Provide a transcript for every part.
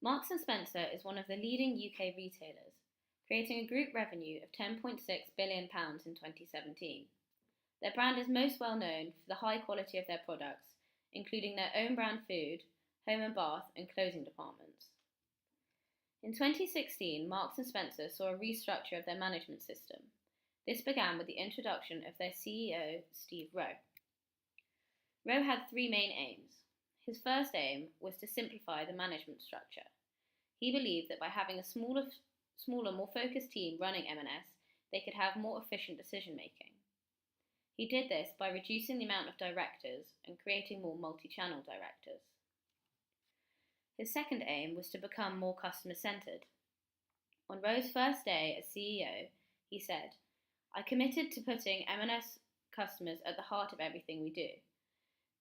Marks and Spencer is one of the leading UK retailers, creating a group revenue of £10.6 billion in 2017. Their brand is most well known for the high quality of their products, including their own brand food, home and bath, and clothing departments. In 2016, Marks and Spencer saw a restructure of their management system. This began with the introduction of their CEO, Steve Rowe. Rowe had three main aims. His first aim was to simplify the management structure. He believed that by having a smaller, more focused team running M&S, they could have more efficient decision making. He did this by reducing the amount of directors and creating more multi-channel directors. His second aim was to become more customer-centred. On Rowe's first day as CEO, he said, "I committed to putting M&S customers at the heart of everything we do.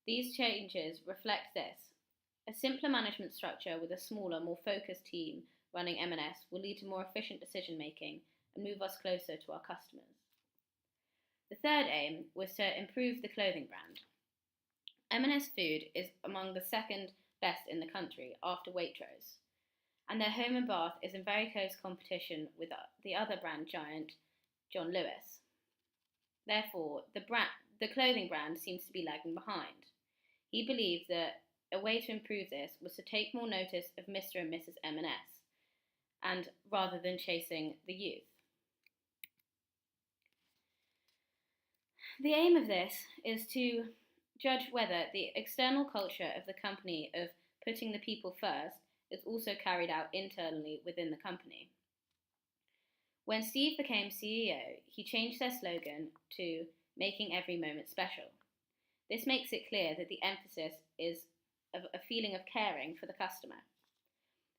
These changes reflect this. A simpler management structure with a smaller, more focused team running M&S will lead to more efficient decision-making and move us closer to our customers." The third aim was to improve the clothing brand. M&S Food is among the second best in the country after Waitrose, and their home and bath is in very close competition with the other brand giant, John Lewis. Therefore, the clothing brand seems to be lagging behind. He believed that a way to improve this was to take more notice of Mr. and Mrs. M&S, and rather than chasing the youth. The aim of this is to judge whether the external culture of the company of putting the people first is also carried out internally within the company. When Steve became CEO, he changed their slogan to "Making Every Moment Special." This makes it clear that the emphasis is a feeling of caring for the customer.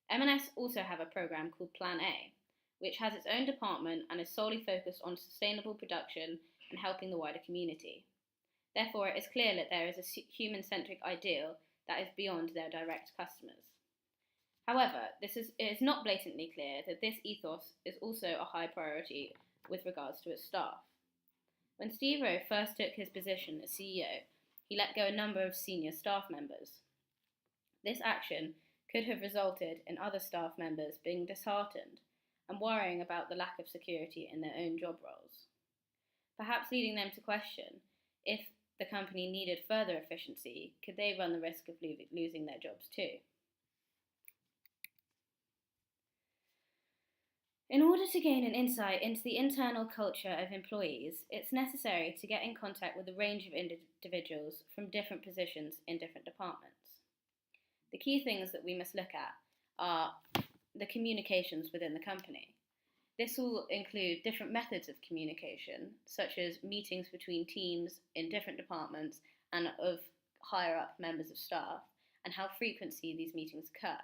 M&S also have a program called Plan A, which has its own department and is solely focused on sustainable production and helping the wider community. Therefore, it is clear that there is a human-centric ideal that is beyond their direct customers. However, it is not blatantly clear that this ethos is also a high priority with regards to its staff. When Steve Rowe first took his position as CEO, he let go a number of senior staff members. This action could have resulted in other staff members being disheartened and worrying about the lack of security in their own job roles, perhaps leading them to question if the company needed further efficiency, could they run the risk of losing their jobs too? In order to gain an insight into the internal culture of employees, it's necessary to get in contact with a range of individuals from different positions in different departments. The key things that we must look at are the communications within the company. This will include different methods of communication, such as meetings between teams in different departments and of higher up members of staff, and how frequently these meetings occur.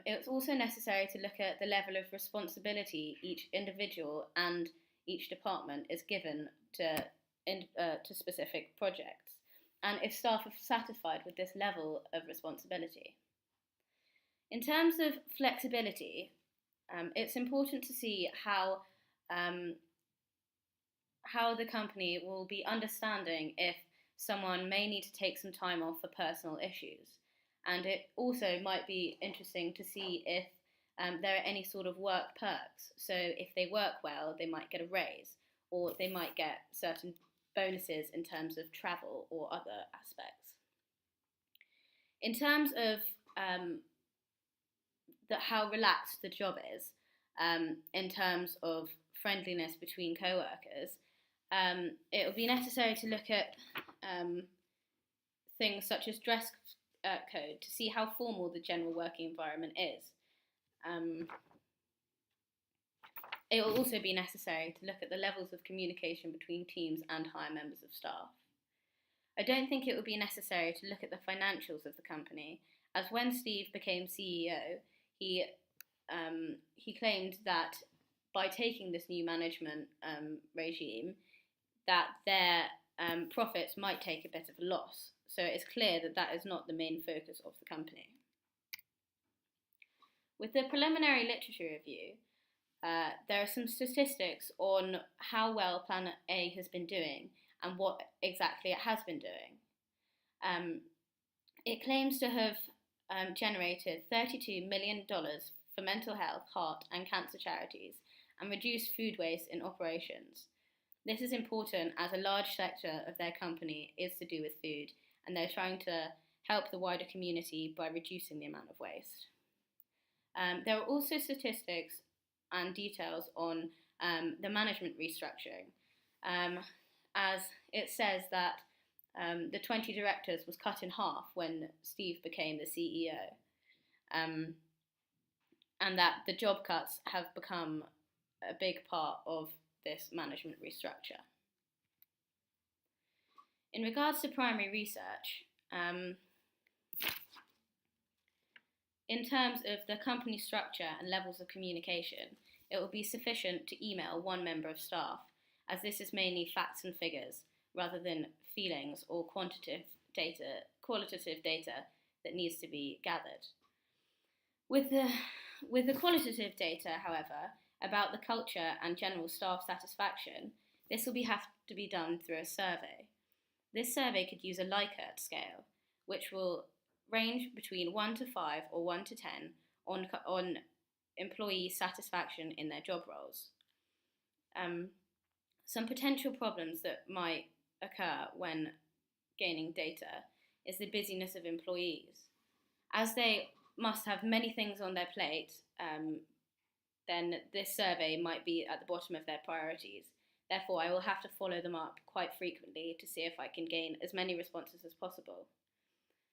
It's also necessary to look at the level of responsibility each individual and each department is given to specific projects, and if staff are satisfied with this level of responsibility. In terms of flexibility, it's important to see how the company will be understanding if someone may need to take some time off for personal issues. And it also might be interesting to see if there are any sort of work perks. So if they work well, they might get a raise, or they might get certain bonuses in terms of travel or other aspects. In terms of how relaxed the job is, in terms of friendliness between co-workers, it will be necessary to look at things such as dress code to see how formal the general working environment is. It will also be necessary to look at the levels of communication between teams and higher members of staff. I don't think it would be necessary to look at the financials of the company, as when Steve became CEO, he claimed that by taking this new management regime, that their profits might take a bit of a loss. So it's clear that that is not the main focus of the company. With the preliminary literature review, there are some statistics on how well Plan A has been doing and what exactly it has been doing. It claims to have generated $32 million for mental health, heart, and cancer charities and reduced food waste in operations. This is important as a large sector of their company is to do with food, and they're trying to help the wider community by reducing the amount of waste. There are also statistics and details on the management restructuring, as it says that the 20 directors was cut in half when Steve became the CEO, and that the job cuts have become a big part of this management restructure. In regards to primary research, in terms of the company structure and levels of communication, it will be sufficient to email one member of staff, as this is mainly facts and figures rather than feelings or qualitative data that needs to be gathered. With the qualitative data, however, about the culture and general staff satisfaction, this will have to be done through a survey. This survey could use a Likert scale, which will range between 1 to 5 or 1 to 10 on employee satisfaction in their job roles. Some potential problems that might occur when gaining data is the busyness of employees. As they must have many things on their plate, then this survey might be at the bottom of their priorities. Therefore, I will have to follow them up quite frequently to see if I can gain as many responses as possible.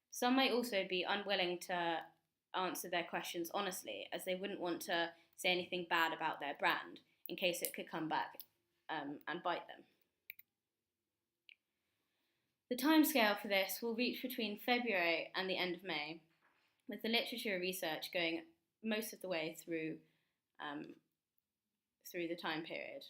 Some may also be unwilling to answer their questions honestly, as they wouldn't want to say anything bad about their brand in case it could come back and bite them. The timescale for this will reach between February and the end of May, with the literature research going most of the way through the time period.